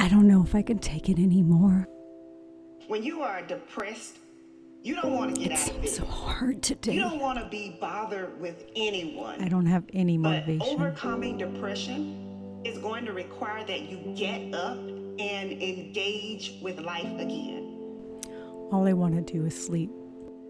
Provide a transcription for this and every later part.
I don't know if I can take it anymore. When you are depressed, you don't want to get It out of seems it. so hard You today. don't want to be bothered with anyone. I don't have any But motivation. overcoming depression is going to require that you get up and engage with life again. All I want to do is sleep.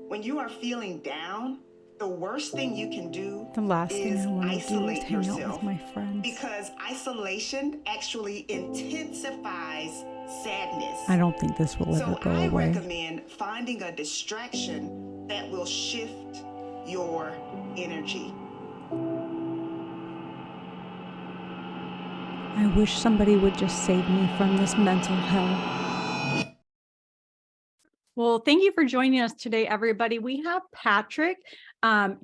When you are feeling down, the worst thing you can do The last thing is I want to do is isolate hang out yourself, with my friends. because isolation actually intensifies sadness. I don't think this will ever So go I away. recommend finding a distraction that will shift your energy. I wish somebody would just save me from this mental hell. Well, thank you for joining us today, everybody. We have Patrick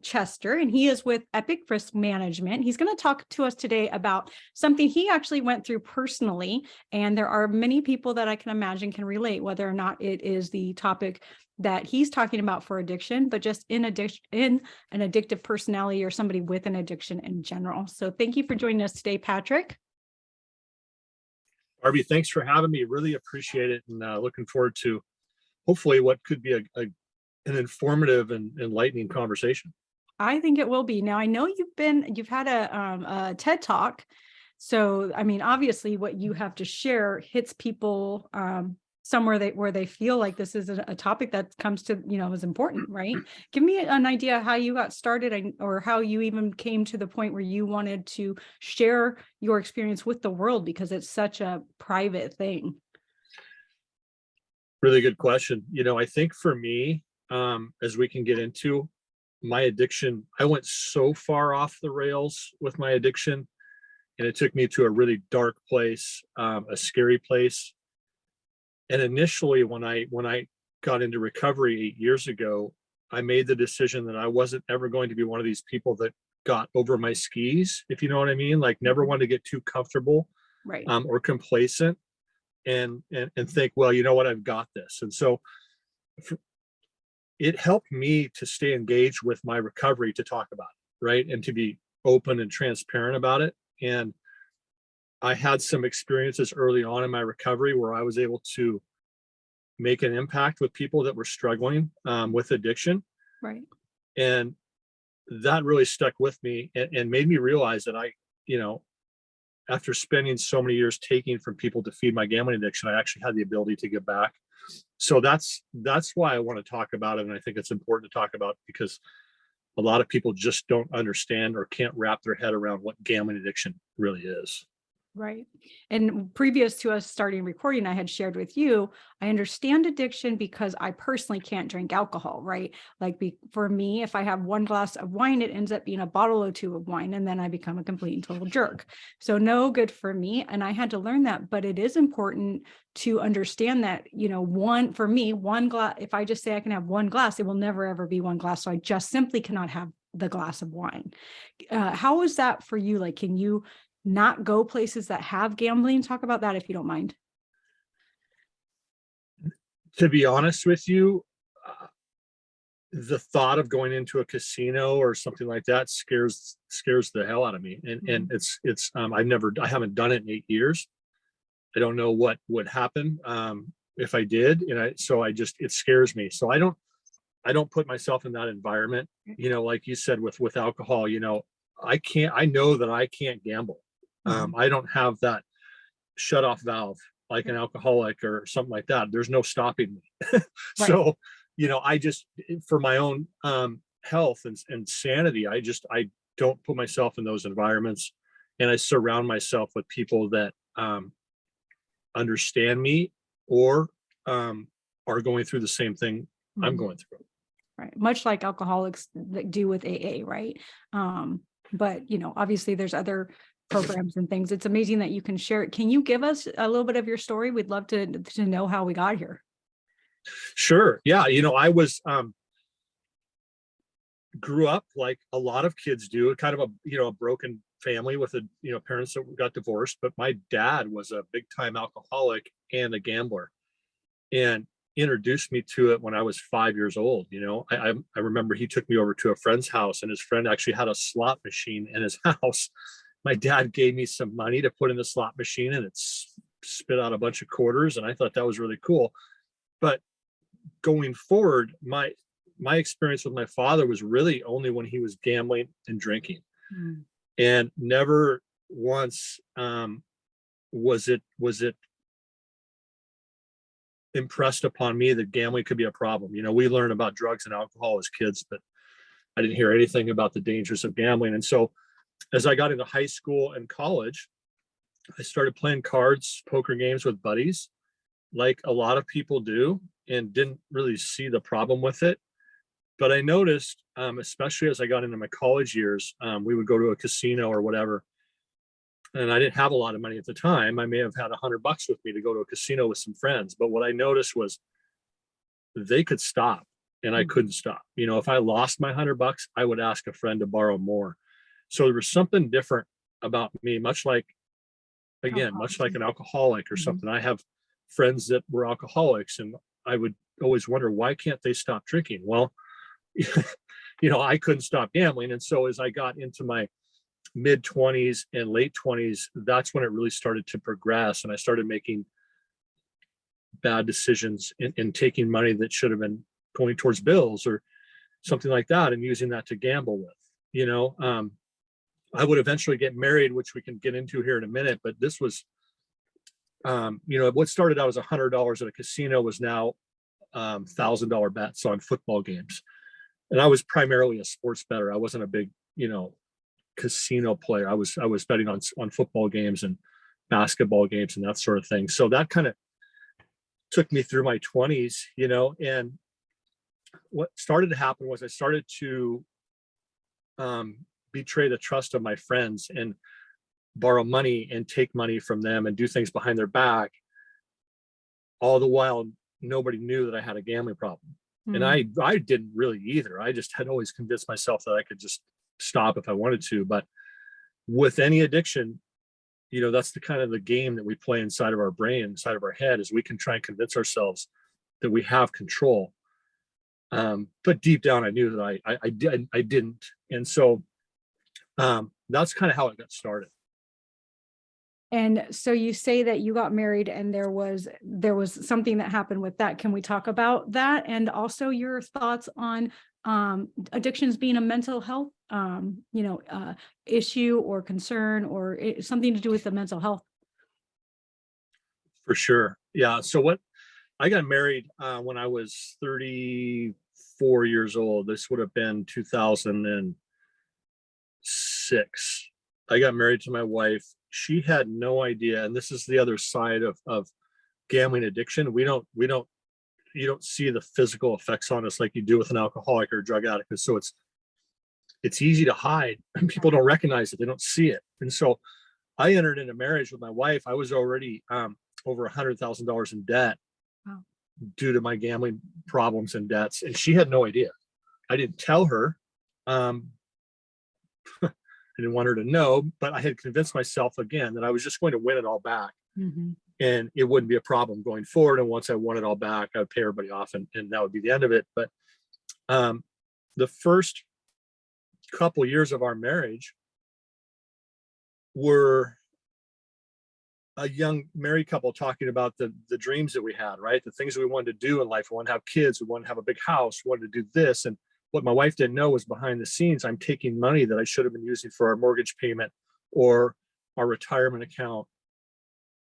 Chester, and he is with Epic Risk Management. He's going to talk to us today about something he actually went through personally. And there are many people that I can imagine can relate, whether or not it is the topic that he's talking about for addiction, but just in an addictive personality or somebody with an addiction in general. So thank you for joining us today, Patrick. Barbie, thanks for having me. Really appreciate it, and looking forward to hopefully what could be an informative and enlightening conversation. I think it will be. Now, I know you've had a TED Talk. So, I mean, obviously what you have to share hits people somewhere where they feel like this is a topic that comes to, is important, right? Give me an idea how you got started or how you even came to the point where you wanted to share your experience with the world, because it's such a private thing. Really good question. I think for me, as we can get into my addiction, I went so far off the rails with my addiction, and it took me to a really dark place, a scary place. And initially, when I got into recovery 8 years ago, I made the decision that I wasn't ever going to be one of these people that got over my skis, if you know what I mean. Like, never wanted to get too comfortable, Right. or complacent, and think, well, you know what, I've got this. And so it helped me to stay engaged with my recovery, to talk about it, right, and to be open and transparent about it. And I had some experiences early on in my recovery where I was able to make an impact with people that were struggling with addiction. Right. And that really stuck with me, and made me realize that after spending so many years taking from people to feed my gambling addiction, I actually had the ability to give back. So that's why I want to talk about it. And I think it's important to talk about, because a lot of people just don't understand or can't wrap their head around what gambling addiction really is. Right. And previous to us starting recording, I had shared with you, I understand addiction because I personally can't drink alcohol, right? Like for me, if I have one glass of wine, it ends up being a bottle or two of wine, and then I become a complete and total jerk. So no good for me. And I had to learn that, but it is important to understand that, one glass, if I just say I can have one glass, it will never, ever be one glass. So I just simply cannot have the glass of wine. How is that for you? Like, can you not go places that have gambling? Talk about that, if you don't mind. To be honest with you, the thought of going into a casino or something like that scares the hell out of me. And I haven't done it in 8 years. I don't know what would happen if I did. It scares me. So I don't put myself in that environment. Like you said, with alcohol, I know that I can't gamble. I don't have that shut off valve like an alcoholic or something like that. There's no stopping me. Right. So, I just, for my own health and sanity, I don't put myself in those environments, and I surround myself with people that understand me, or are going through the same thing I'm going through. Right. Much like alcoholics do with AA, right? But, obviously there's other programs and things. It's amazing that you can share it. Can you give us a little bit of your story? We'd love to know how we got here. Sure. Yeah. I was, grew up like a lot of kids do, kind of a broken family with parents that got divorced. But my dad was a big time alcoholic and a gambler, and introduced me to it when I was 5 years old. I remember he took me over to a friend's house, and his friend actually had a slot machine in his house. My dad gave me some money to put in the slot machine, and spit out a bunch of quarters, and I thought that was really cool. But going forward, my experience with my father was really only when he was gambling and drinking, Mm. and never once was it impressed upon me that gambling could be a problem. You know, we learned about drugs and alcohol as kids, but I didn't hear anything about the dangers of gambling. And so as I got into high school and college, I started playing cards, poker games with buddies, like a lot of people do, and didn't really see the problem with it. But I noticed, especially as I got into my college years, we would go to a casino or whatever, and I didn't have a lot of money at the time. I may have had $100 with me to go to a casino with some friends. But what I noticed was they could stop and I couldn't stop. You know, if I lost my $100, I would ask a friend to borrow more. So there was something different about me, much like, again, much like an alcoholic or something. I have friends that were alcoholics, and I would always wonder, why can't they stop drinking? Well, you know, I couldn't stop gambling. And so as I got into my mid 20s and late 20s, that's when it really started to progress. And I started making bad decisions and taking money that should have been going towards bills or something like that, and using that to gamble with. You know, I would eventually get married, which we can get into here in a minute. But this was, you know, what started out as $100 at a casino was now $1,000 bets on football games. And I was primarily a sports bettor. I wasn't a big, you know, casino player. I was betting on football games and basketball games and that sort of thing. So that kind of took me through my 20s, you know. And what started to happen was I started to betray the trust of my friends and borrow money and take money from them and do things behind their back, all the while nobody knew that I had a gambling problem. And I didn't really either. I just had always convinced myself that I could just stop if I wanted to. But with any addiction, you know, that's the kind of the game that we play inside of our brain, inside of our head, is we can try and convince ourselves that we have control. But deep down, I knew that I didn't. And so that's kind of how it got started. And so you say that you got married and there was something that happened with that. Can we talk about that? And also your thoughts on addictions being a mental health, issue or concern, or something to do with the mental health? For sure. Yeah. So I got married when I was 34 years old. This would have been 2006. I got married to my wife. She had no idea, and this is the other side of gambling addiction. You don't see the physical effects on us like you do with an alcoholic or a drug addict. So it's easy to hide. People don't recognize it. They don't see it. And so I entered into marriage with my wife. I was already over $100,000 in debt. Wow. Due to my gambling problems and debts, and she had no idea. I didn't tell her. I didn't want her to know, but I had convinced myself again that I was just going to win it all back, and it wouldn't be a problem going forward. And once I won it all back, I would pay everybody off, and that would be the end of it. But the first couple years of our marriage were a young married couple talking about the dreams that we had, right? The things that we wanted to do in life. We wanted to have kids. We wanted to have a big house. We wanted to do this. And what my wife didn't know was behind the scenes, I'm taking money that I should have been using for our mortgage payment or our retirement account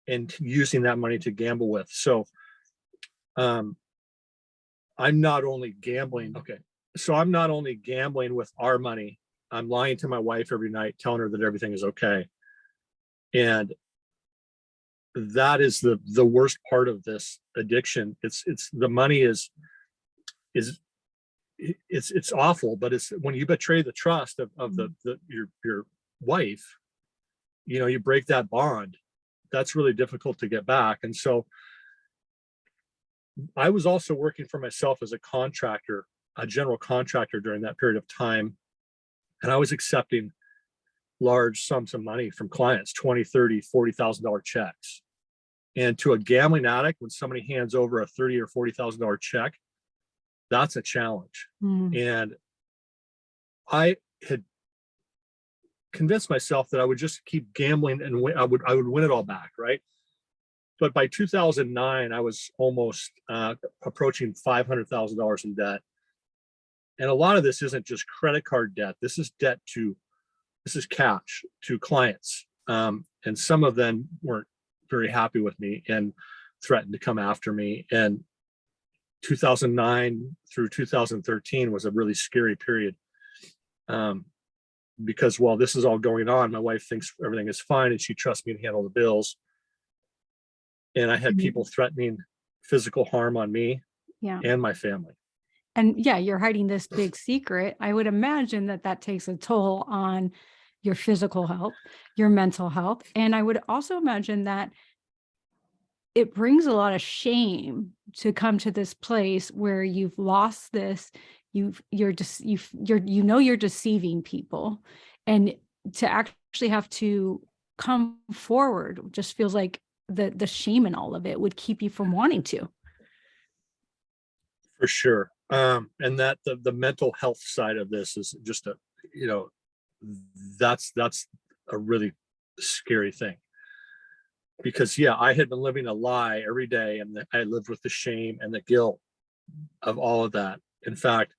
and using that money to gamble with. So I'm not only gambling. Okay. So I'm not only gambling with our money, I'm lying to my wife every night, telling her that everything is okay. And that is the worst part of this addiction. It's the money is it's awful, but it's when you betray the trust of your wife, you know, you break that bond. That's really difficult to get back. And so I was also working for myself as a contractor, a general contractor during that period of time. And I was accepting large sums of money from clients, $20, $30, $40,000 checks. And to a gambling addict, when somebody hands over a $30,000 or $40,000 check, that's a challenge. And I had convinced myself that I would just keep gambling and I would win it all back, right? but by 2009, I was almost approaching $500,000 in debt. And a lot of this isn't just credit card debt. This is cash to clients. And some of them weren't very happy with me and threatened to come after me. And 2009 through 2013 was a really scary period. Because while this is all going on, my wife thinks everything is fine and she trusts me to handle the bills. And I had people threatening physical harm on me and my family. And yeah, you're hiding this big secret. I would imagine that that takes a toll on your physical health, your mental health. And I would also imagine that it brings a lot of shame to come to this place where you've lost this, you're deceiving people, and to actually have to come forward just feels like the shame in all of it would keep you from wanting to. For sure. And that the mental health side of this is just that's a really scary thing. Because I had been living a lie every day, and I lived with the shame and the guilt of all of that. In fact,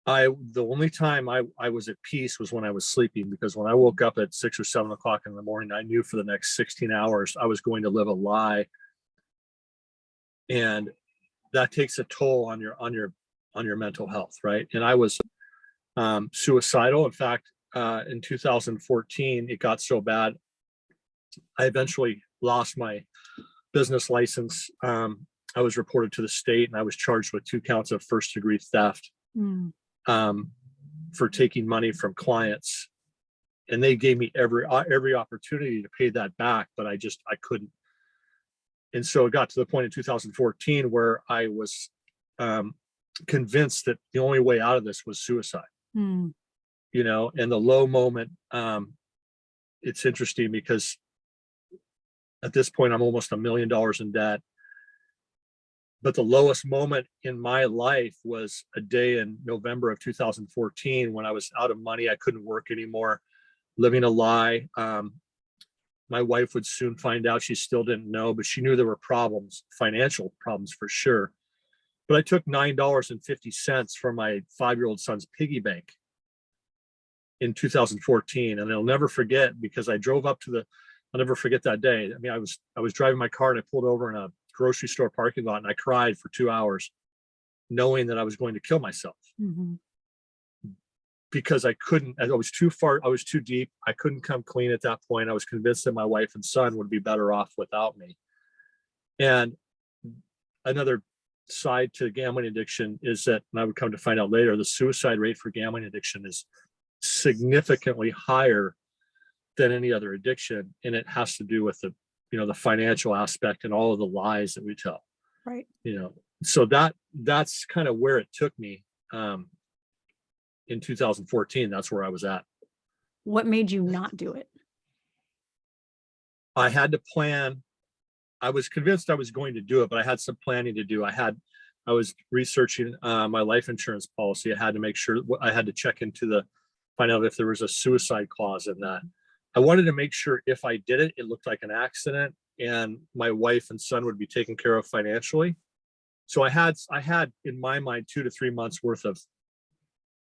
the only time I was at peace was when I was sleeping, because when I woke up at 6 or 7 o'clock in the morning, I knew for the next 16 hours I was going to live a lie. And that takes a toll on your mental health, right? And I was suicidal. In fact, in 2014, it got so bad, I eventually lost my business license. I was reported to the state, and I was charged with 2 counts of first-degree theft for taking money from clients. And they gave me every opportunity to pay that back, but I couldn't. And so it got to the point in 2014 where I was convinced that the only way out of this was suicide. And the low moment, it's interesting because at this point, I'm almost $1 million in debt. But the lowest moment in my life was a day in November of 2014 when I was out of money. I couldn't work anymore, living a lie. My wife would soon find out. She still didn't know, but she knew there were problems, financial problems for sure. But I took $9.50 from my 5-year-old son's piggy bank in 2014. And I'll never forget, because I drove up to I'll never forget that day. I mean, I was driving my car and I pulled over in a grocery store parking lot, and I cried for 2 hours, knowing that I was going to kill myself. Because I couldn't, I was too far, I was too deep. I couldn't come clean at that point. I was convinced that my wife and son would be better off without me. And another side to gambling addiction is that, and I would come to find out later, the suicide rate for gambling addiction is significantly higher than any other addiction. And it has to do with the financial aspect and all of the lies that we tell. Right. So that's kind of where it took me. In 2014, that's where I was at. What made you not do it? I had to plan. I was convinced I was going to do it, but I had some planning to do. I was researching my life insurance policy. I had to make sure, I had to check find out if there was a suicide clause in that. I wanted to make sure if I did it, it looked like an accident and my wife and son would be taken care of financially. So I had in my mind 2 to 3 months worth of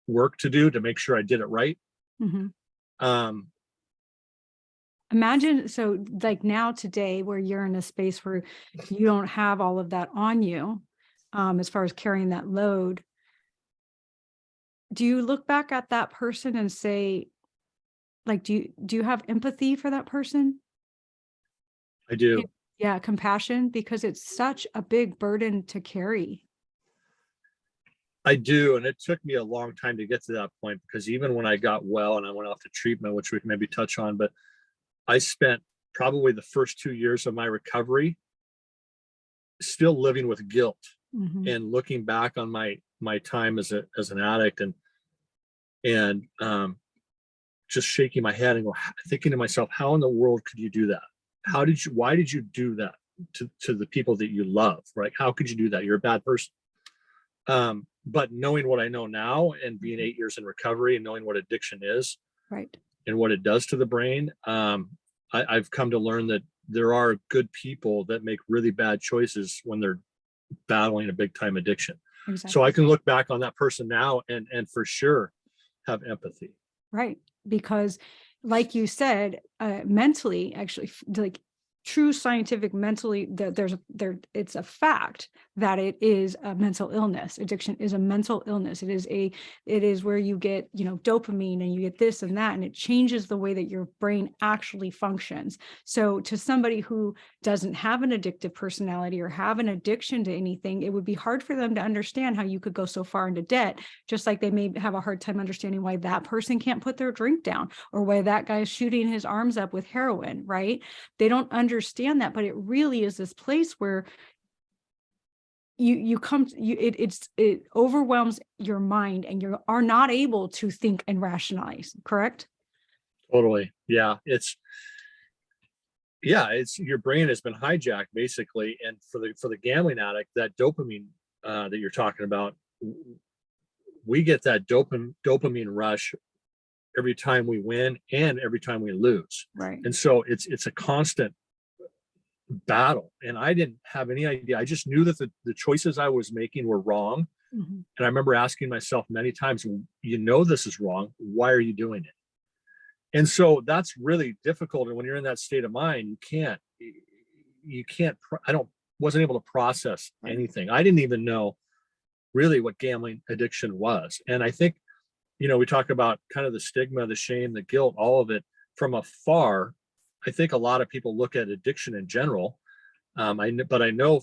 work to do to make sure I did it right. Imagine, so like now today, where you're in a space where you don't have all of that on you, as far as carrying that load. Do you look back at that person and say, like, do you have empathy for that person? I do. Yeah, compassion, because it's such a big burden to carry. I do. And it took me a long time to get to that point, because even when I got well and I went off to treatment, which we can maybe touch on, but I spent probably the first 2 years of my recovery still living with guilt and looking back on my time as an addict and just shaking my head and thinking to myself, how in the world could you do that? Why did you do that to the people that you love, right? How could you do that? You're a bad person. But knowing what I know now and being 8 years in recovery and knowing what addiction is, right, and what it does to the brain, I've come to learn that there are good people that make really bad choices when they're battling a big time addiction. Exactly. So I can look back on that person now and for sure have empathy. Right. Because like you said, mentally, actually, like true scientific mentally, it's a fact that it is a mental illness. Addiction is a mental illness. It is where you get, dopamine and you get this and that, and it changes the way that your brain actually functions. So to somebody who doesn't have an addictive personality or have an addiction to anything, it would be hard for them to understand how you could go so far into debt, just like they may have a hard time understanding why that person can't put their drink down or why that guy is shooting his arms up with heroin, right? They don't understand that, but it really is this place where it overwhelms your mind and you are not able to think and rationalize, correct? Totally. Yeah. It's your brain has been hijacked basically. And for the gambling addict, that dopamine that you're talking about, we get that dopamine rush every time we win and every time we lose. Right. And so it's a constant battle. And I didn't have any idea. I just knew that the choices I was making were wrong. Mm-hmm. And I remember asking myself many times, this is wrong. Why are you doing it? And so that's really difficult. And when you're in that state of mind, wasn't able to process anything. I didn't even know really what gambling addiction was. And I think, we talk about kind of the stigma, the shame, the guilt, all of it from afar. I think a lot of people look at addiction in general. But I know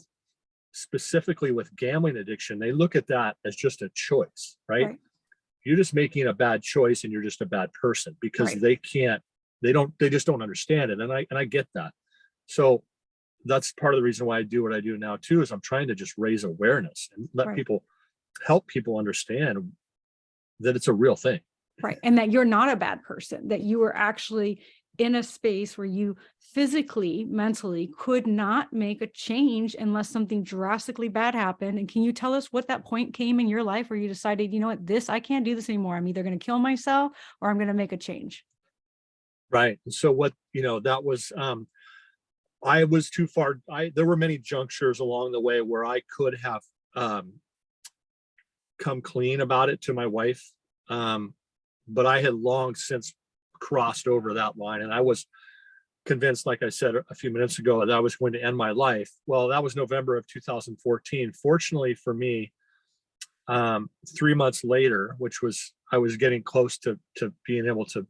specifically with gambling addiction, they look at that as just a choice, right? You're just making a bad choice and you're just a bad person because they just don't understand it. And I get that. So that's part of the reason why I do what I do now too, is I'm trying to just raise awareness and help people understand that it's a real thing. Right. And that you're not a bad person, that you are actually in a space where you physically, mentally could not make a change unless something drastically bad happened. And can you tell us what that point came in your life where you decided, I can't do this anymore. I'm either going to kill myself or I'm going to make a change. Right. And so that was, I was too far. There were many junctures along the way where I could have, come clean about it to my wife. But I had long since crossed over that line. And I was convinced, like I said a few minutes ago, that I was going to end my life. Well, that was November of 2014. Fortunately for me, 3 months later, I was getting close to being able to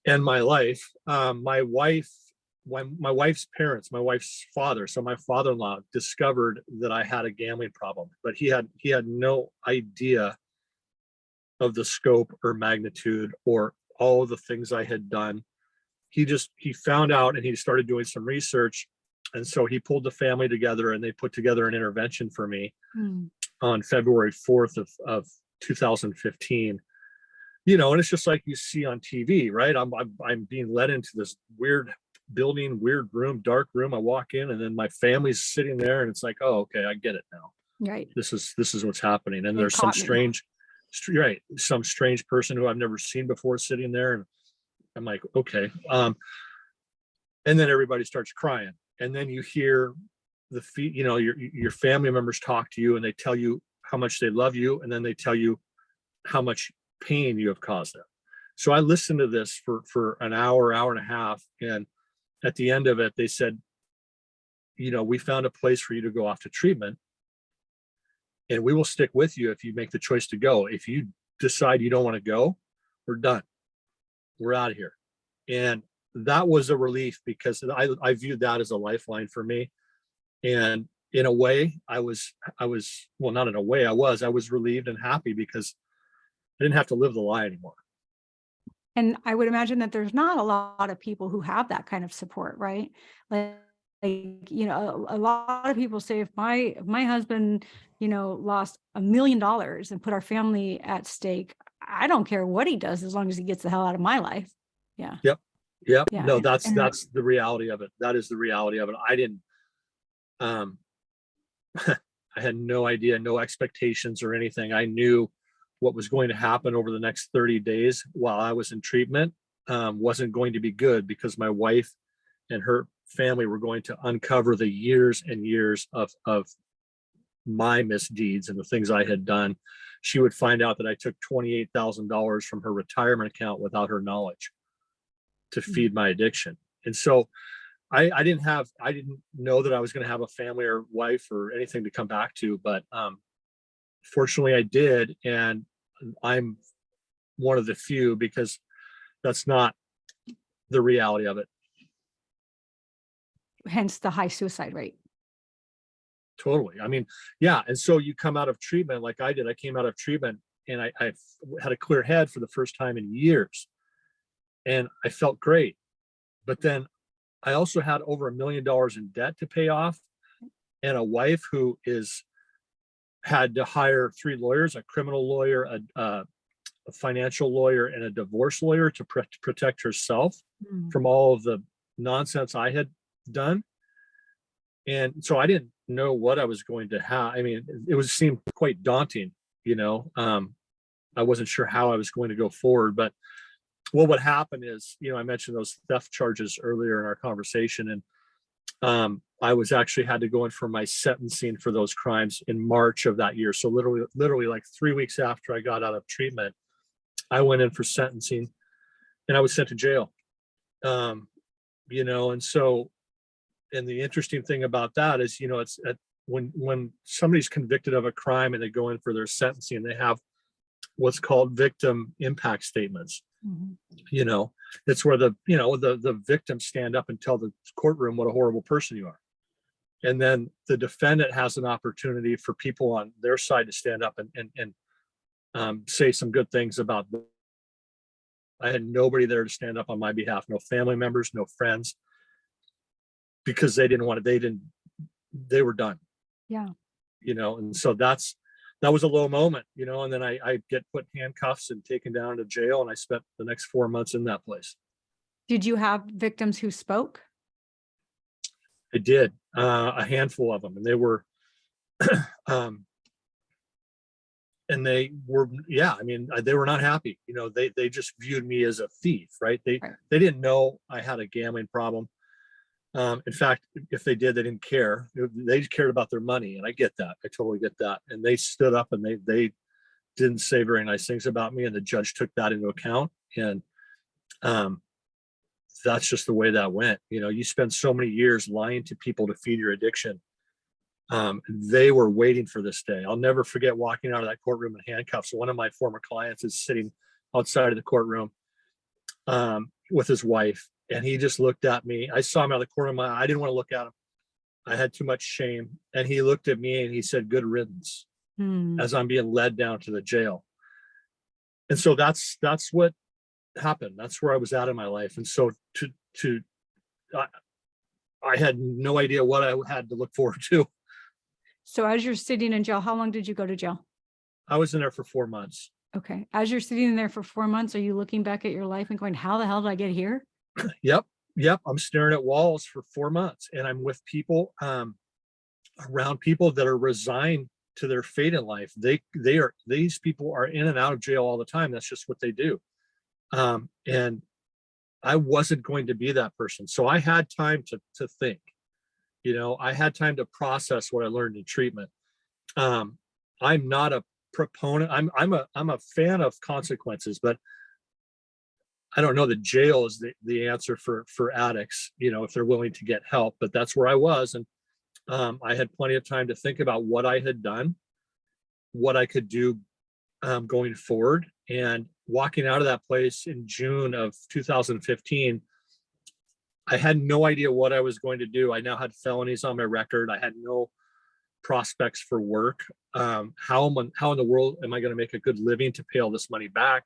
end my life. My wife's parents, my wife's father, so my father-in-law discovered that I had a gambling problem, but he had no idea of the scope or magnitude or all of the things I had done. He found out and he started doing some research. And so he pulled the family together and they put together an intervention for me on February 4th of 2015. And it's just like you see on TV, right? I'm being led into this weird building, weird room, dark room. I walk in and then my family's sitting there and it's like, oh, okay, I get it now. Right. This is what's happening. And there's some strange person who I've never seen before sitting there. And I'm like, okay. And then everybody starts crying. And then you hear your family members talk to you and they tell you how much they love you. And then they tell you how much pain you have caused them. So I listened to this for an hour and a half. And at the end of it, they said, we found a place for you to go off to treatment and we will stick with you if you make the choice to go. If you decide you don't want to go, we're done. We're out of here. And that was a relief because I viewed that as a lifeline for me. And in a way, I was not in a way, I was relieved and happy because I didn't have to live the lie anymore. And I would imagine that there's not a lot of people who have that kind of support, right? Like a lot of people say if my husband, lost $1 million and put our family at stake, I don't care what he does as long as he gets the hell out of my life. Yeah. Yep. Yeah. No, that's the reality of it. That is the reality of it. I didn't, I had no idea, no expectations or anything. I knew what was going to happen over the next 30 days while I was in treatment wasn't going to be good because my wife and her family were going to uncover the years and years of my misdeeds and the things I had done, she would find out that I took $28,000 from her retirement account without her knowledge to feed my addiction. And so I didn't know that I was going to have a family or wife or anything to come back to, but fortunately I did. And I'm one of the few, because that's not the reality of it. Hence the high suicide rate. Totally. I mean, yeah. And so you come out of treatment like I did. I came out of treatment and I had a clear head for the first time in years. And I felt great. But then I also had over $1 million in debt to pay off, and a wife who had to hire 3 lawyers, a criminal lawyer, a financial lawyer, and a divorce lawyer to protect herself from all of the nonsense I had done. And so I didn't know what I was going to have. I mean, it seemed quite daunting, you know. I wasn't sure how I was going to go forward, but what happened is, you know, I mentioned those theft charges earlier in our conversation, and I was actually had to go in for my sentencing for those crimes in March of that year. So literally like 3 weeks after I got out of treatment, I went in for sentencing, and I was sent to jail. You know, and so, and the interesting thing about that is, you know, it's when somebody's convicted of a crime and they go in for their sentencing, they have what's called victim impact statements. You know, it's where the victims stand up and tell the courtroom what a horrible person you are. And then the defendant has an opportunity for people on their side to stand up and say some good things about them. I had nobody there to stand up on my behalf, no family members, no friends, because they were done. Yeah. You know, and so that was a low moment, you know, and then I get put in handcuffs and taken down to jail, and I spent the next 4 months in that place. Did you have victims who spoke? I did, a handful of them, and they were, and they were, yeah, I mean, they were not happy. You know, they just viewed me as a thief, right? They didn't know I had a gambling problem. In fact, if they did, they didn't care. They cared about their money, and I get that. I totally get that. And they stood up and they didn't say very nice things about me, and the judge took that into account. And that's just the way that went. You know, you spend so many years lying to people to feed your addiction. They were waiting for this day. I'll never forget walking out of that courtroom in handcuffs. One of my former clients is sitting outside of the courtroom with his wife, and he just looked at me. I saw him out of the corner of my eye. I didn't want to look at him. I had too much shame. And he looked at me and he said, "Good riddance," as I'm being led down to the jail. And so that's what happened. That's where I was at in my life. And so I had no idea what I had to look forward to. So as you're sitting in jail, how long did you go to jail? I was in there for 4 months. Okay. As you're sitting in there for 4 months, are you looking back at your life and going, how the hell did I get here? Yep. I'm staring at walls for 4 months, and I'm with people, around people that are resigned to their fate in life. These people are in and out of jail all the time. That's just what they do. And I wasn't going to be that person. So I had time to think, you know, I had time to process what I learned in treatment. I'm not a proponent. I'm a fan of consequences, but I don't know that jail is the answer for addicts, you know, if they're willing to get help. But that's where I was. And I had plenty of time to think about what I had done, what I could do going forward. And walking out of that place in June of 2015, I had no idea what I was going to do. I now had felonies on my record. I had no prospects for work. How in the world am I going to make a good living to pay all this money back?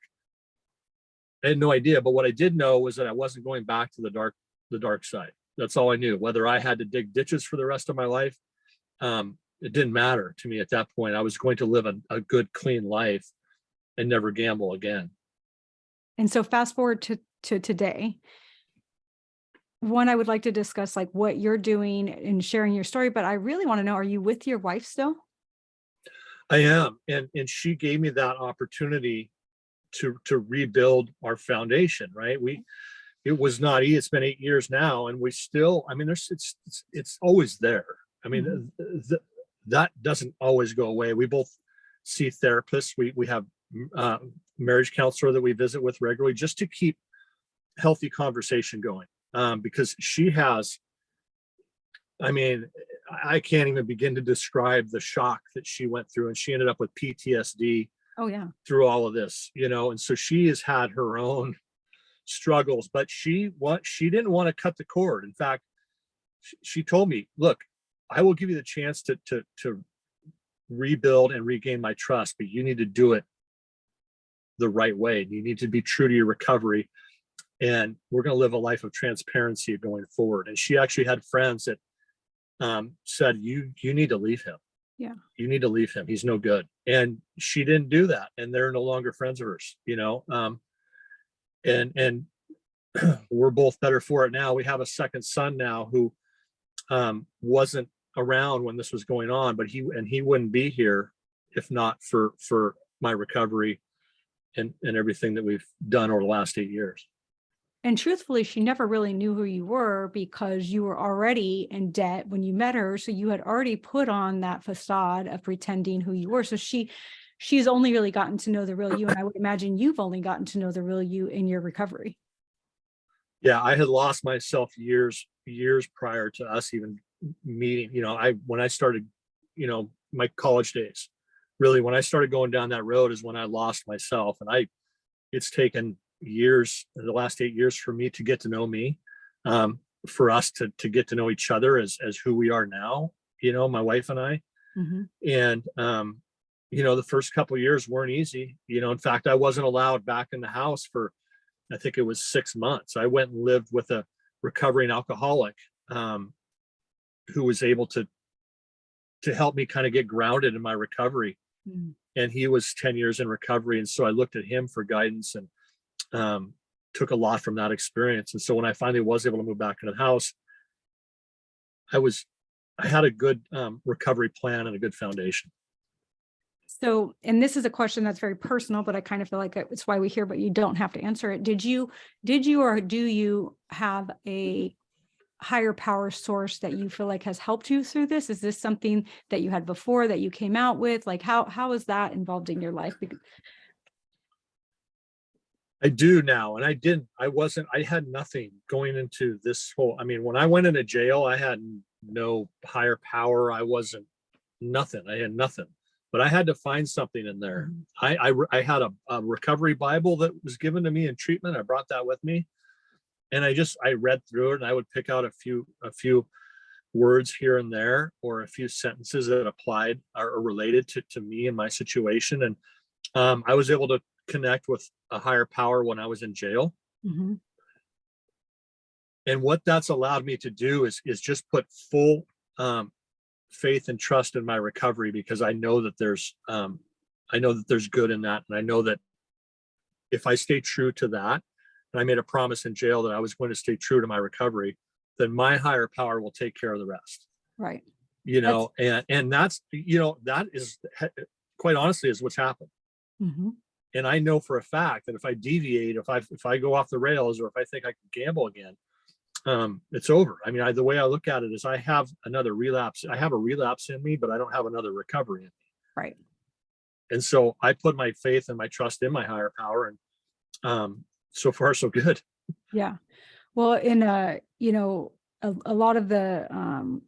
I had no idea. But what I did know was that I wasn't going back to the dark side. That's all I knew. Whether I had to dig ditches for the rest of my life, it didn't matter to me at that point. I was going to live a good, clean life and never gamble again. And so fast forward to today. One, I would like to discuss like what you're doing and sharing your story, but I really want to know, are you with your wife still? I am. And she gave me that opportunity to rebuild our foundation, right? it was not easy. It's been 8 years now, and we still, I mean, it's always there. I mean, that doesn't always go away. We both see therapists. We have marriage counselor that we visit with regularly just to keep healthy conversation going. Because she has, I mean, I can't even begin to describe the shock that she went through, and she ended up with PTSD. Oh yeah. Through all of this, and so she has had her own struggles, but she didn't want to cut the cord. In fact, she told me, look, I will give you the chance to rebuild and regain my trust, but you need to do it the right way. You need to be true to your recovery, and we're going to live a life of transparency going forward. And she actually had friends that said, you need to leave him. Yeah. You need to leave him. He's no good. And she didn't do that. And they're no longer friends of hers, and we're both better for it now. We have a second son now who wasn't around when this was going on, but he wouldn't be here if not for my recovery and everything that we've done over the last 8 years. And truthfully, she never really knew who you were because you were already in debt when you met her. So you had already put on that facade of pretending who you were. So she's only really gotten to know the real you. And I would imagine you've only gotten to know the real you in your recovery. Yeah, I had lost myself years prior to us even meeting. When I started, my college days, really, when I started going down that road is when I lost myself. And it's taken years, the last 8 years, for me to get to know me, for us to get to know each other as who we are now, my wife and I. And the first couple of years weren't easy. In fact, I wasn't allowed back in the house for, I think it was 6 months. I went and lived with a recovering alcoholic who was able to help me kind of get grounded in my recovery. And he was 10 years in recovery, and so I looked at him for guidance and took a lot from that experience. And so when I finally was able to move back into the house, I had a good recovery plan and a good foundation. So, and this is a question that's very personal, but I kind of feel like it's why we're here, but you don't have to answer it. Did you or do you have a higher power source that you feel like has helped you through this? Is this something that you had before that you came out with? Like how is that involved in your life? I do now. And I had nothing going into this whole, when I went into jail, I had no higher power. I wasn't nothing. I had nothing, but I had to find something in there. I had a recovery Bible that was given to me in treatment. I brought that with me, and I read through it, and I would pick out a few words here and there, or a few sentences that applied or related to me and my situation. And I was able to connect with a higher power when I was in jail. And what that's allowed me to do is just put full faith and trust in my recovery, because I know that there's good in that. And I know that if I stay true to that, and I made a promise in jail that I was going to stay true to my recovery, then my higher power will take care of the rest. Right. And that's, that is, quite honestly, is what's happened. And I know for a fact that if I deviate, if I go off the rails, or if I think I can gamble again, it's over. The way I look at it is I have another relapse. I have a relapse in me, but I don't have another recovery in me. Right. And so I put my faith and my trust in my higher power, and so far so good. Yeah. Well, in a lot of the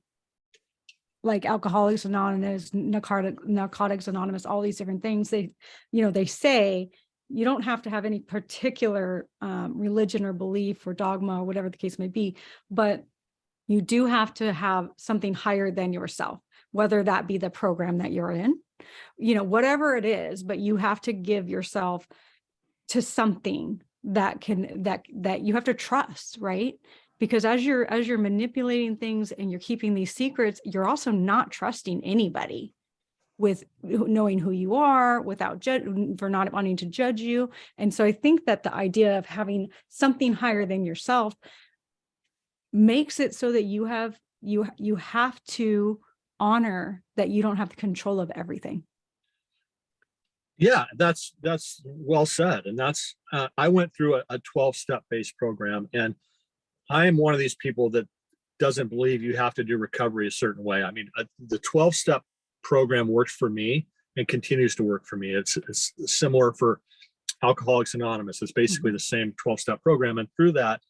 like Alcoholics Anonymous, Narcotics Anonymous, all these different things, they say you don't have to have any particular religion or belief or dogma or whatever the case may be, but you do have to have something higher than yourself, whether that be the program that you're in, whatever it is, but you have to give yourself to something that you have to trust, right? Because as you're manipulating things and you're keeping these secrets, you're also not trusting anybody with knowing who you are, for not wanting to judge you. And so I think that the idea of having something higher than yourself makes it so that you have to honor that you don't have the control of everything. Yeah, that's well said. And that's I went through a 12-step based program, and I am one of these people that doesn't believe you have to do recovery a certain way. I mean, the 12-step program worked for me and continues to work for me. It's similar for Alcoholics Anonymous. It's basically the same 12-step program, and through that,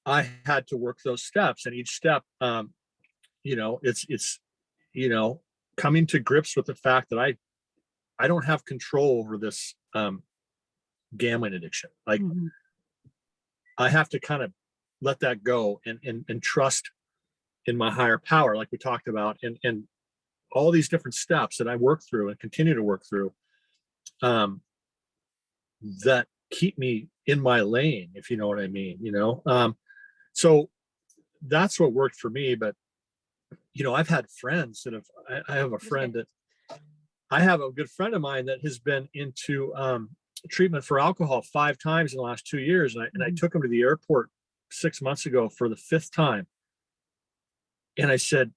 I had to work those steps, and each step, it's coming to grips with the fact that I don't have control over this gambling addiction. Like, Mhm. I have to kind of let that go and trust in my higher power, like we talked about, and all these different steps that I work through and continue to work through, um, that keep me in my lane, if you know what I mean. So that's what worked for me. But I've had friends that have. I have a friend that I have a good friend of mine that has been into treatment for alcohol 5 times in the last 2 years, and I took him to the airport 6 months ago for the 5th time, and I said,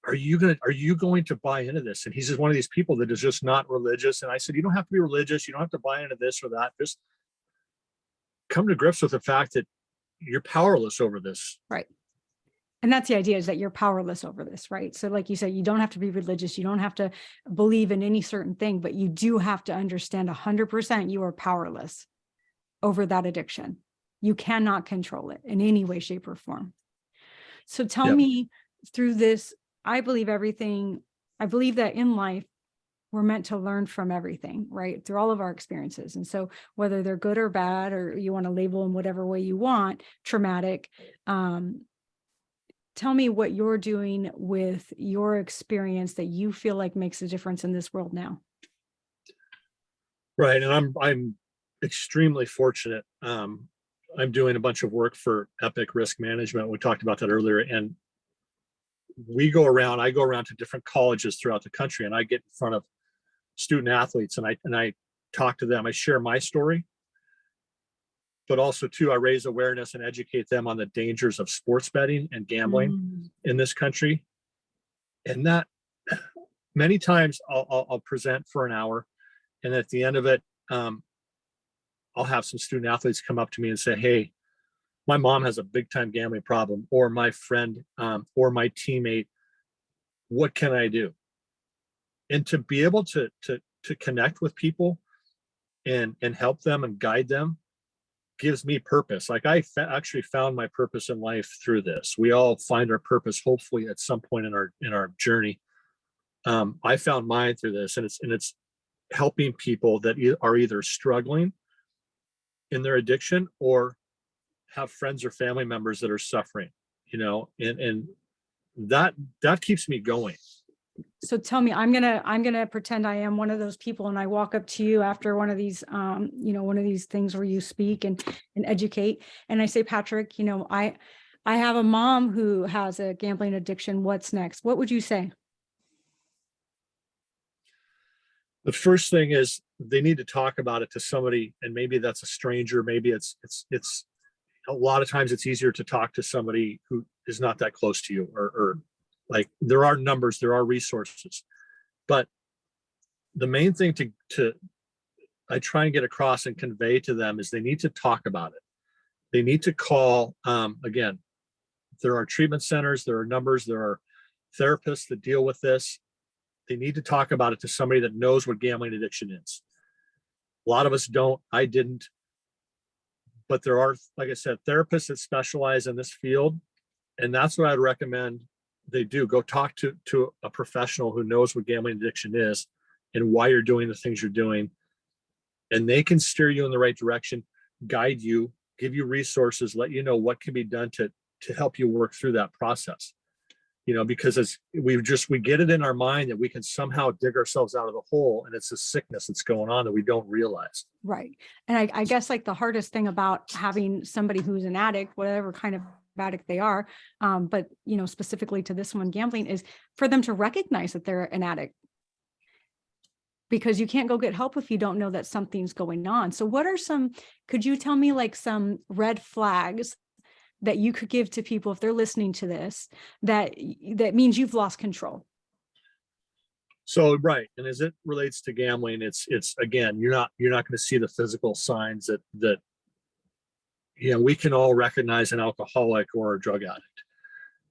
are you going to buy into this? And he's just one of these people that is just not religious. And I said, you don't have to be religious. You don't have to buy into this or that. Just come to grips with the fact that you're powerless over this. Right. And that's the idea, is that you're powerless over this, right? So like you said, you don't have to be religious. You don't have to believe in any certain thing, but you do have to understand 100% you are powerless over that addiction. You cannot control it in any way, shape, or form. So tell Yep. me, through this, I believe that in life, we're meant to learn from everything, right? Through all of our experiences. And so whether they're good or bad, or you want to label them whatever way you want, traumatic, tell me what you're doing with your experience that you feel like makes a difference in this world now. Right. And I'm extremely fortunate. I'm doing a bunch of work for Epic Risk Management. We talked about that earlier. And I go around to different colleges throughout the country, and I get in front of student athletes, and I talk to them. I share my story, but also too, I raise awareness and educate them on the dangers of sports betting and gambling in this country. And that many times I'll present for an hour, and at the end of it, I'll have some student athletes come up to me and say, hey, my mom has a big time gambling problem, or my friend, or my teammate, what can I do? And to be able to connect with people and help them and guide them gives me purpose. Like, actually found my purpose in life through this. We all find our purpose, hopefully, at some point in our journey. I found mine through this, and it's helping people that are either struggling in their addiction or have friends or family members that are suffering, and that keeps me going. So tell me, I'm gonna pretend I am one of those people, and I walk up to you after one of these, one of these things where you speak and educate, and I say, Patrick, I have a mom who has a gambling addiction. What's next? What would you say? The first thing is they need to talk about it to somebody, and maybe that's a stranger. Maybe it's a lot of times it's easier to talk to somebody who is not that close to you, or like, there are numbers, there are resources, but the main thing to I try and get across and convey to them is they need to talk about it. They need to call. Again, there are treatment centers, there are numbers, there are therapists that deal with this. They need to talk about it to somebody that knows what gambling addiction is. A lot of us don't. I didn't. But there are, like I said, therapists that specialize in this field. And that's what I'd recommend they do. Go talk to a professional who knows what gambling addiction is and why you're doing the things you're doing. And they can steer you in the right direction, guide you, give you resources, let you know what can be done to help you work through that process. Because as we get it in our mind that we can somehow dig ourselves out of the hole, and it's a sickness that's going on that we don't realize. Right. And I guess like the hardest thing about having somebody who's an addict, whatever kind of addict they are, but specifically to this one, gambling, is for them to recognize that they're an addict. Because you can't go get help if you don't know that something's going on. So could you tell me like some red flags that you could give to people if they're listening to this, that means you've lost control? So, right. And as it relates to gambling, it's again, you're not going to see the physical signs that we can all recognize an alcoholic or a drug addict.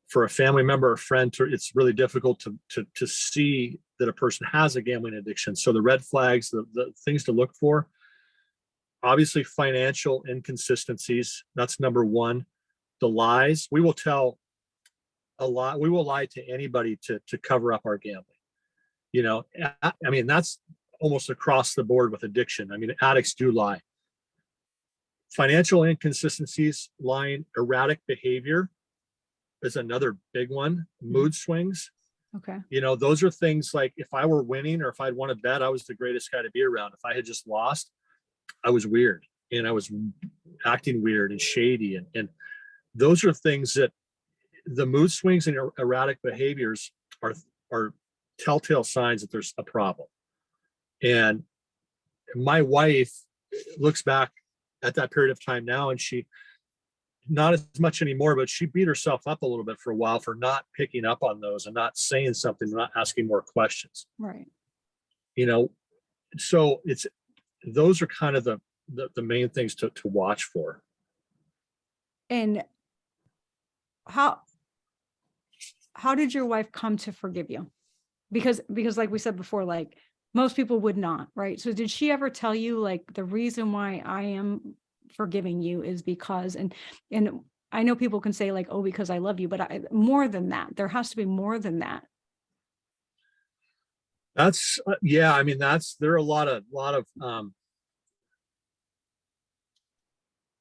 For a family member or friend, it's really difficult to see that a person has a gambling addiction. So the red flags, the things to look for, obviously financial inconsistencies. That's number one. The lies. We will tell a lot. We will lie to anybody to cover up our gambling. I mean, that's almost across the board with addiction. I mean, addicts do lie. Financial inconsistencies, lying, erratic behavior is another big one. Mood swings. Okay. Those are things like if I were winning or if I'd won a bet, I was the greatest guy to be around. If I had just lost, I was weird and I was acting weird and shady. And those are things that the mood swings and erratic behaviors are telltale signs that there's a problem. And my wife looks back at that period of time now, and she, not as much anymore, but she beat herself up a little bit for a while for not picking up on those and not saying something, not asking more questions. Right. So those are kind of the main things to watch for. And how did your wife come to forgive you? Because like we said before, like most people would not, right? So did she ever tell you like the reason why I am forgiving you is because, and I know people can say like, oh, because I love you, but more than that, there has to be more than that. That's yeah. I mean, there are a lot of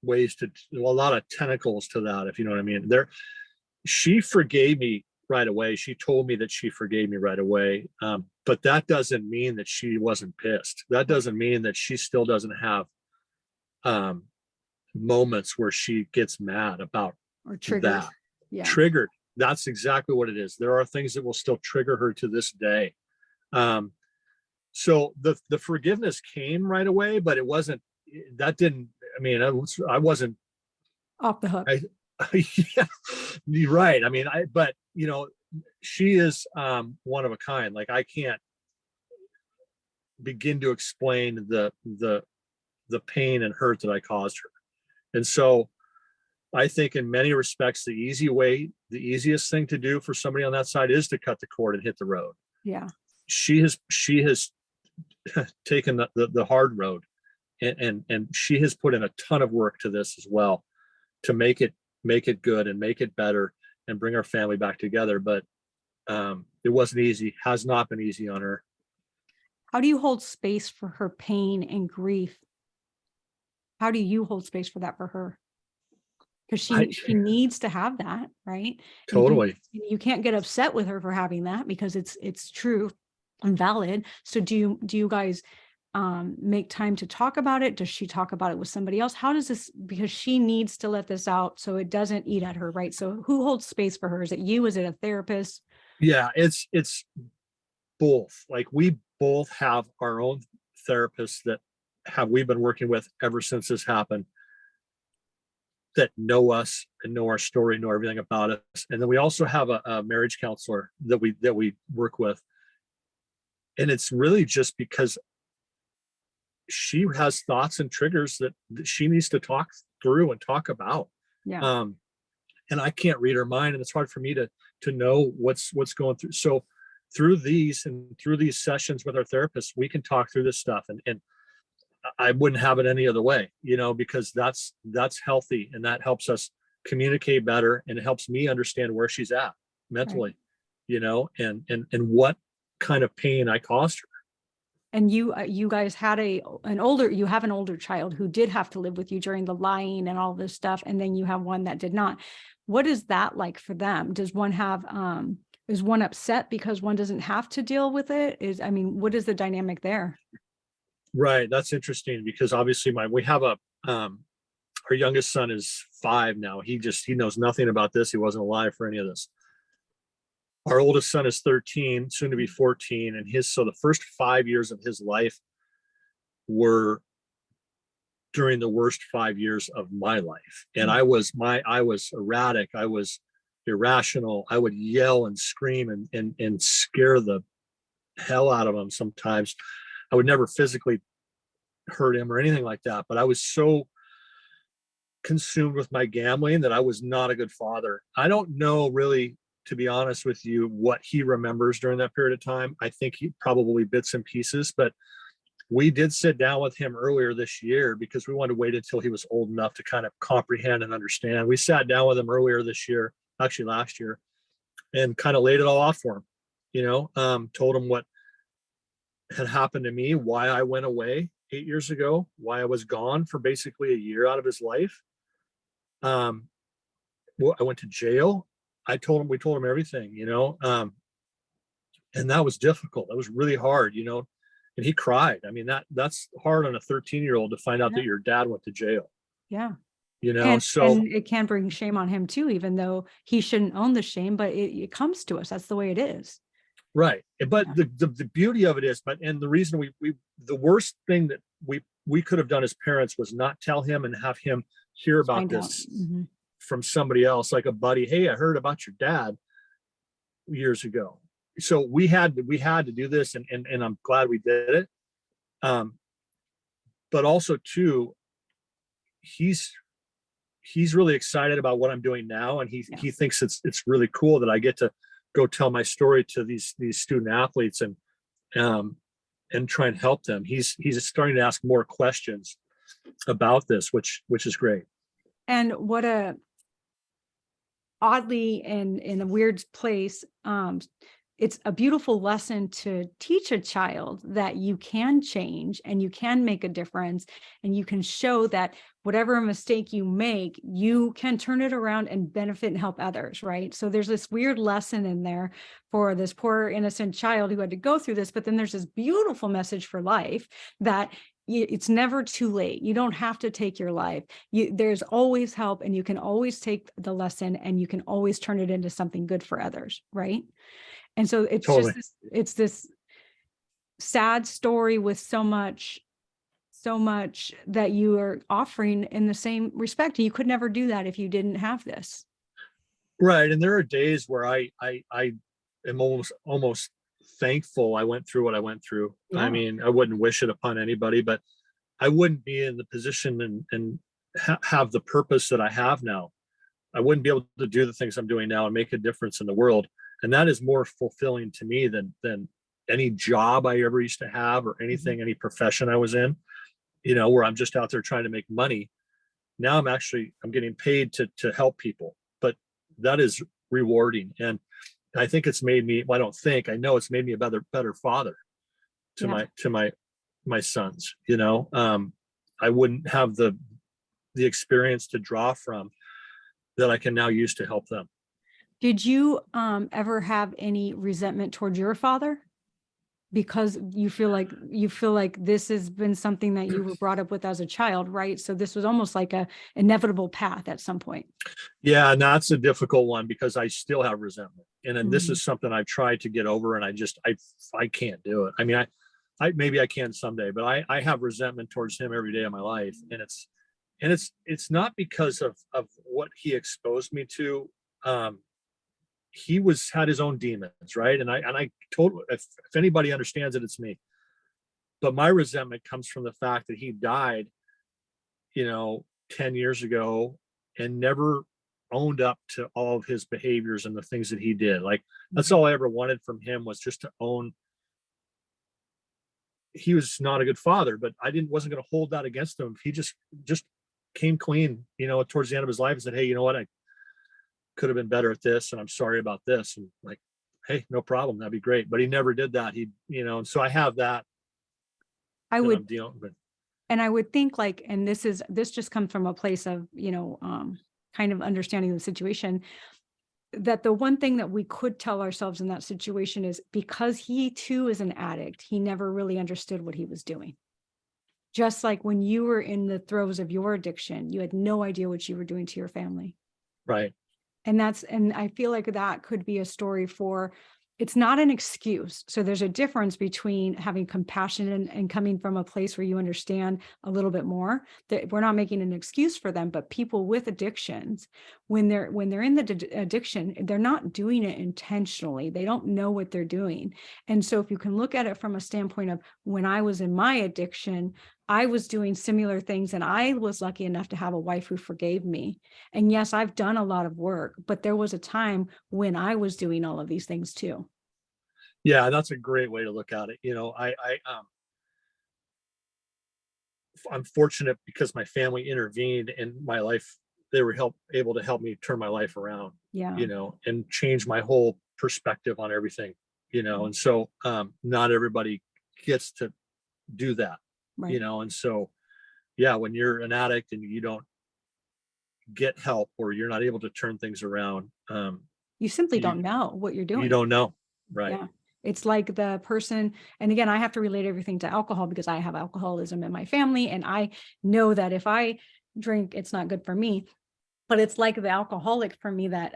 ways a lot of tentacles to that, if you know what I mean. She forgave me right away. She told me that she forgave me right away. But that doesn't mean that she wasn't pissed. That doesn't mean that she still doesn't have moments where she gets mad about or triggered. that. Yeah. Triggered. That's exactly what it is. There are things that will still trigger her to this day. So the forgiveness came right away, but it wasn't, that didn't, I mean, I wasn't off the hook. Yeah, you're right. I mean, but she is one of a kind. Like I can't begin to explain the pain and hurt that I caused her. And so I think in many respects, the easiest thing to do for somebody on that side is to cut the cord and hit the road. Yeah. She has taken the hard road, and she has put in a ton of work to this as well to make it good and make it better and bring our family back together. But it wasn't easy, has not been easy on her. How do you hold space for her pain and grief? How do you hold space for that for her? Because she needs to have that, right? Totally. You can't get upset with her for having that because it's true and valid. So do you guys make time to talk about it? Does she talk about it with somebody else? How does this, because she needs to let this out so it doesn't eat at her, right? So who holds space for her? Is it you? Is it a therapist? Yeah, it's both. Like we both have our own therapists that we've been working with ever since this happened, that know us and know our story, know everything about us. And then we also have a marriage counselor that we work with. And it's really just because she has thoughts and triggers that she needs to talk through and talk about. Yeah. And I can't read her mind, and it's hard for me to know what's going through. So through these sessions with our therapist, we can talk through this stuff, and I wouldn't have it any other way, because that's healthy, and that helps us communicate better, and it helps me understand where she's at mentally, right. And what kind of pain I caused her. And you guys had an older child who did have to live with you during the lying and all this stuff, and then you have one that did not. What is that like for them? Does one have is one upset because one doesn't have to deal with it? What is the dynamic there? Right, that's interesting, because obviously we have our youngest son is 5 now. He knows nothing about this. He wasn't alive for any of this. Our oldest son is 13, soon to be 14, and so the first 5 years of his life were during the worst 5 years of my life. And I was erratic, I was irrational, I would yell and scream and scare the hell out of him sometimes. I would never physically hurt him or anything like that, but I was so consumed with my gambling that I was not a good father. I don't know really, to be honest with you, what he remembers during that period of time. I think he probably bits and pieces, but we did sit down with him earlier this year because we wanted to wait until he was old enough to kind of comprehend and understand. We sat down with him earlier this year, actually last year, and kind of laid it all off for him, told him what had happened to me, why I went away 8 years ago, why I was gone for basically a year out of his life. Well, I went to jail. We told him everything, and that was difficult. That was really hard, and he cried. I mean, that's hard on a 13-year-old to find out Yeah. that your dad went to jail, Yeah. so And it can bring shame on him too, even though he shouldn't own the shame, but it comes to us. That's the way it is. right. But Yeah. the beauty of it is, and the reason the worst thing that we could have done as parents was not tell him and have him hear about Find out. this Mhm. from somebody else, like a buddy. Hey, I heard about your dad years ago. So we had to do this, and I'm glad we did it. But also too, he's really excited about what I'm doing now, and he thinks it's really cool that I get to go tell my story to these student athletes and try and help them. He's starting to ask more questions about this, which is great. And what a oddly and in a weird place, it's a beautiful lesson to teach a child that you can change and you can make a difference, and you can show that whatever mistake you make, you can turn it around and benefit and help others, right? So there's this weird lesson in there for this poor innocent child who had to go through this, but then there's this beautiful message for life that it's never too late. You don't have to take your life. There's always help, and you can always take the lesson and you can always turn it into something good for others, right? And so it's Totally. it's this sad story with so much that you are offering in the same respect. You could never do that if you didn't have this. Right. And there are days where I am almost thankful I went through what I went through. Yeah. I mean, I wouldn't wish it upon anybody, but I wouldn't be in the position and have the purpose that I have now. I wouldn't be able to do the things I'm doing now and make a difference in the world. And that is more fulfilling to me than any job I ever used to have or anything, any profession I was in, where I'm just out there trying to make money. Now I'm getting paid to help people, but that is rewarding. And I think it's made me, well, I know it's made me a better father to my sons. I wouldn't have the experience to draw from that I can now use to help them. Did you ever have any resentment towards your father? Because you feel like this has been something that you were brought up with as a child, right? So this was almost like a inevitable path at some point. Yeah, and that's a difficult one because I still have resentment. And then this is something I've tried to get over, and I can't do it. I mean, I maybe I can someday, but I have resentment towards him every day of my life. And it's not because of what he exposed me to. He had his own demons, right? And I told, if anybody understands it, it's me. But my resentment comes from the fact that he died, 10 years ago and never owned up to all of his behaviors and the things that he did. Like, that's all I ever wanted from him, was just to own. He was not a good father, but wasn't going to hold that against him. He just came clean, towards the end of his life and said, hey, you know what? I could have been better at this, and I'm sorry about this. And like, hey, no problem. That'd be great. But he never did that. And so I have that. I that would I'm dealing with. And I would think and this just comes from a place of, kind of understanding the situation, that the one thing that we could tell ourselves in that situation is, because he too is an addict, he never really understood what he was doing. Just like when you were in the throes of your addiction, you had no idea what you were doing to your family. Right. And I feel like that could be a story for, it's not an excuse. So there's a difference between having compassion and coming from a place where you understand a little bit more, that we're not making an excuse for them. But people with addictions, when they're in the addiction, they're not doing it intentionally. They don't know what they're doing. And so if you can look at it from a standpoint of, when I was in my addiction, I was doing similar things, and I was lucky enough to have a wife who forgave me. And yes, I've done a lot of work, but there was a time when I was doing all of these things too. Yeah, that's a great way to look at it. I'm fortunate because my family intervened in my life. They were able to help me turn my life around, Yeah. and change my whole perspective on everything, and so not everybody gets to do that, Right. and so yeah, when you're an addict and you don't get help, or you're not able to turn things around, You simply you don't know what you're you doing. don't know. Right. Yeah. It's like the person, and again, I have to relate everything to alcohol because I have alcoholism in my family. And I know that if I drink, it's not good for me. But it's like the alcoholic for me that,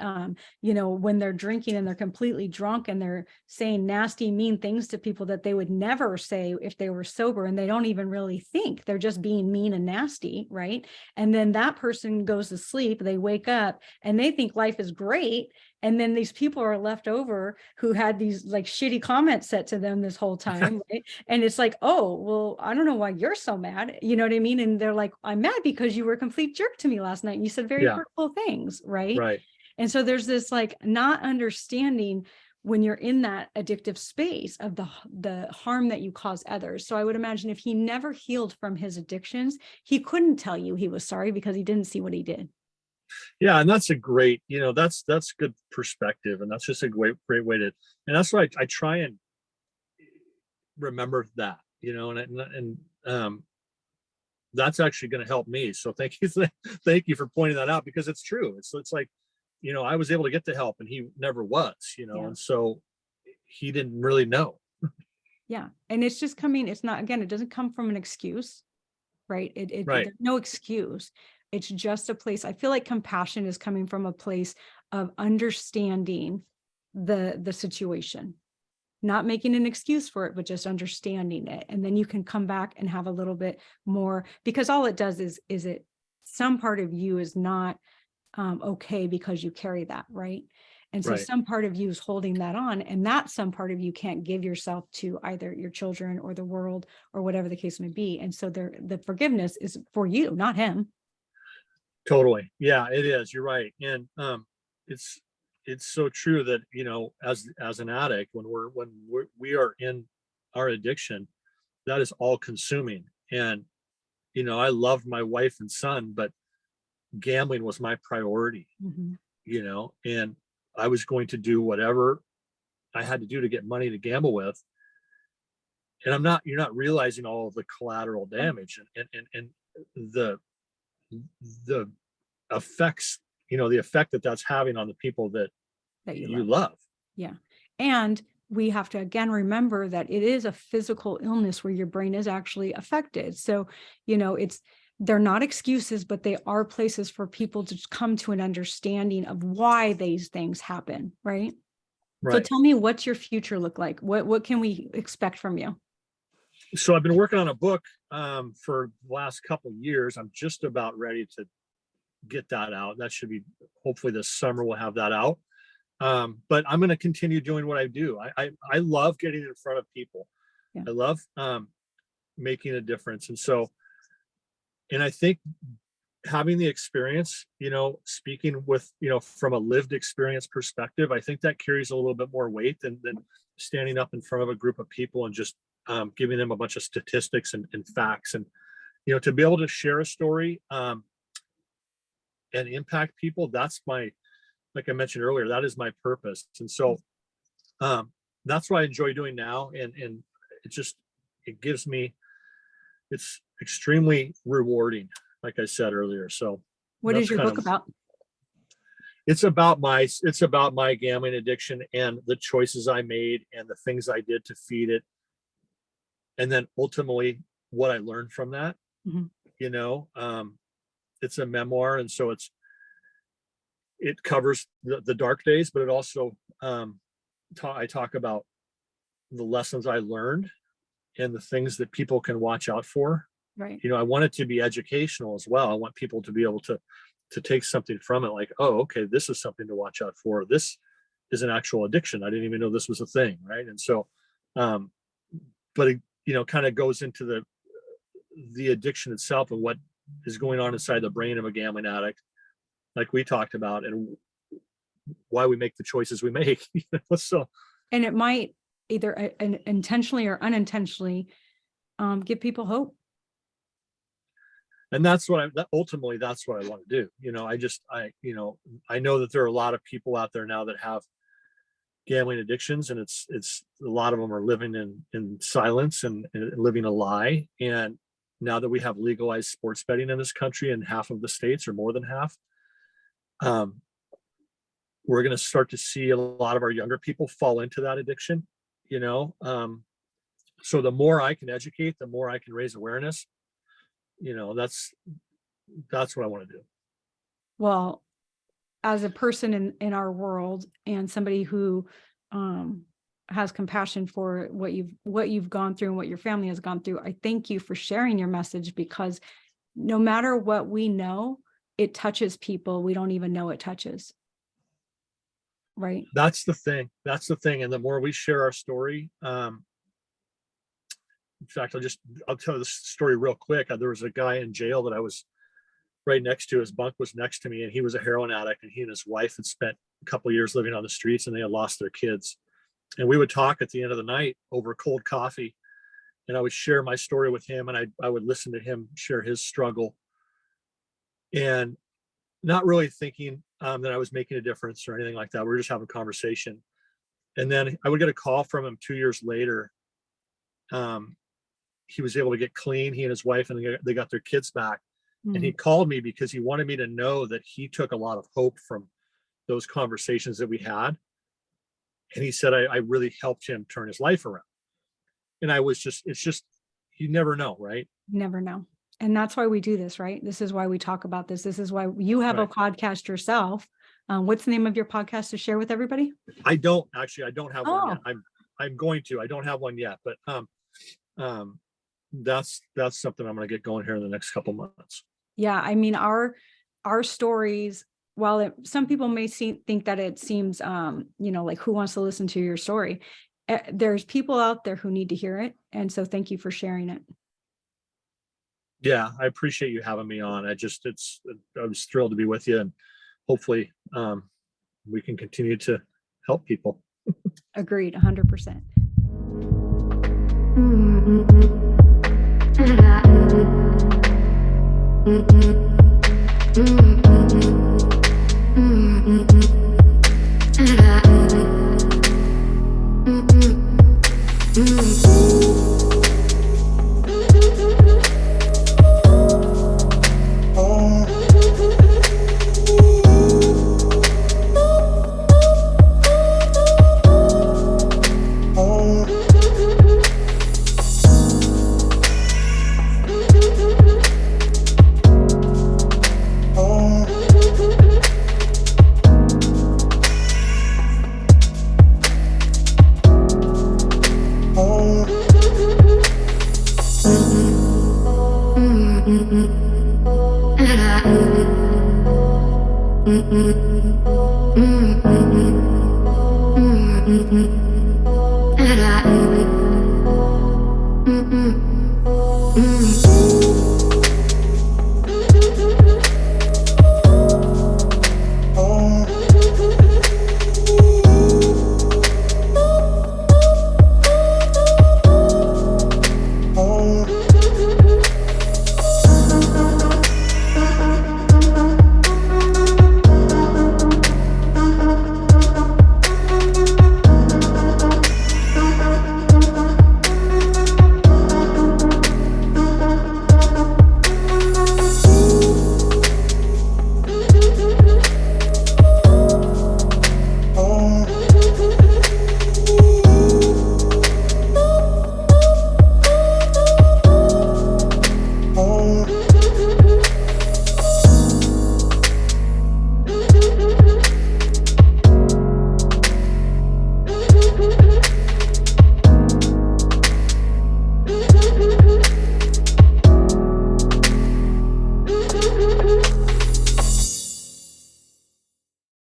when they're drinking and they're completely drunk and they're saying nasty, mean things to people that they would never say if they were sober, and they don't even really think, they're just being mean and nasty, right? And then that person goes to sleep, they wake up and they think life is great. And then these people are left over who had these like shitty comments said to them this whole time, right? And it's like, oh, well, I don't know why you're so mad. You know what I mean? And they're like, I'm mad because you were a complete jerk to me last night. And you said very Yeah. hurtful things, right? Right. And so there's this like not understanding when you're in that addictive space of the harm that you cause others. So I would imagine if he never healed from his addictions, he couldn't tell you he was sorry because he didn't see what he did. Yeah, and that's a great, that's good perspective, and that's just a great way to, and that's why I try and remember that, that's actually going to help me. So thank you, thank you for pointing that out, because it's true. It's like, I was able to get the help, and he never was, Yeah. and so he didn't really know. Yeah. And it's just coming, it's not, again, it doesn't come from an excuse, right? Right. There's no excuse. It's just a place. I feel like compassion is coming from a place of understanding the situation, not making an excuse for it, but just understanding it. And then you can come back and have a little bit more, because all it does is it, some part of you is not okay because you carry that, right? And so Right. some part of you is holding that on, and that some part of you can't give yourself to either your children or the world or whatever the case may be. And so the forgiveness is for you, not him. Totally. Yeah, it is. You're right. And it's so true that, as an addict, we are in our addiction, that is all consuming. And I loved my wife and son, but gambling was my priority. Mhm. And I was going to do whatever I had to do to get money to gamble with. And you're not realizing all of the collateral damage and the the effects, the effect that that's having on the people that That you you love. love. Yeah. And we have to again remember that it is a physical illness where your brain is actually affected. So, they're not excuses, but they are places for people to come to an understanding of why these things happen, right? So Right. tell me, what's your future look like? What can we expect from you? So I've been working on a book for the last couple of years. I'm just about ready to get that out. That should be, hopefully this summer we'll have that out. But I'm going to continue doing what I do. I love getting in front of people. Yeah. I love making a difference. And I think having the experience, speaking with, from a lived experience perspective, I think that carries a little bit more weight than standing up in front of a group of people and just giving them a bunch of statistics and facts. And, to be able to share a story and impact people, that's like I mentioned earlier, that is my purpose. And so that's what I enjoy doing now. And it gives me, it's extremely rewarding, like I said earlier. So What that's is your kind book of, about? it's about my gambling addiction and the choices I made and the things I did to feed it. And then ultimately what I learned from that. Mhm. It's a memoir. And so it covers the dark days, but it also I talk about the lessons I learned and the things that people can watch out for. Right. I want it to be educational as well. I want people to be able to take something from it, like, oh, okay, this is something to watch out for. This is an actual addiction. I didn't even know this was a thing, right? And so, but it, kind of goes into the addiction itself and what is going on inside the brain of a gambling addict, like we talked about, and why we make the choices we make. So, and it might either intentionally or unintentionally give people hope. And that's what ultimately, that's what I want to do. I know that there are a lot of people out there now that have gambling addictions, and it's a lot of them are living in silence and living a lie. And now that we have legalized sports betting in this country in half of the states, or more than half, we're going to start to see a lot of our younger people fall into that addiction. So the more I can educate, the more I can raise awareness. That's what I want to do. Well, as a person in our world, and somebody who has compassion for what you've gone through and what your family has gone through, I thank you for sharing your message, because no matter what we know, it touches people we don't even know it touches. Right. That's the thing. And the more we share our story, in fact, I'll tell this story real quick. There was a guy in jail that I was right next to. His bunk was next to me, and he was a heroin addict, and he and his wife had spent a couple of years living on the streets, and they had lost their kids. And we would talk at the end of the night over cold coffee, and I would share my story with him, and I would listen to him share his struggle, and not really thinking that I was making a difference or anything like that. We were just having a conversation. And then I would get a call from him 2 years later. He was able to get clean, he and his wife, and they got their kids back. And he called me because he wanted me to know that he took a lot of hope from those conversations that we had. And he said, I really helped him turn his life around. And it's just, you never know, right? Never know. And that's why we do this, right? This is why we talk about this. This is why you have a podcast yourself. What's the name of your podcast to share with everybody? I don't have one yet. I'm going to. I don't have one yet, but that's something I'm going to get going here in the next couple months. Yeah, I mean, our stories, while some people may think that it seems like, who wants to listen to your story, there's people out there who need to hear it, and so thank you for sharing it. Yeah, I appreciate you having me on. I was thrilled to be with you, and hopefully we can continue to help people. Agreed, 100%. Mm-hmm.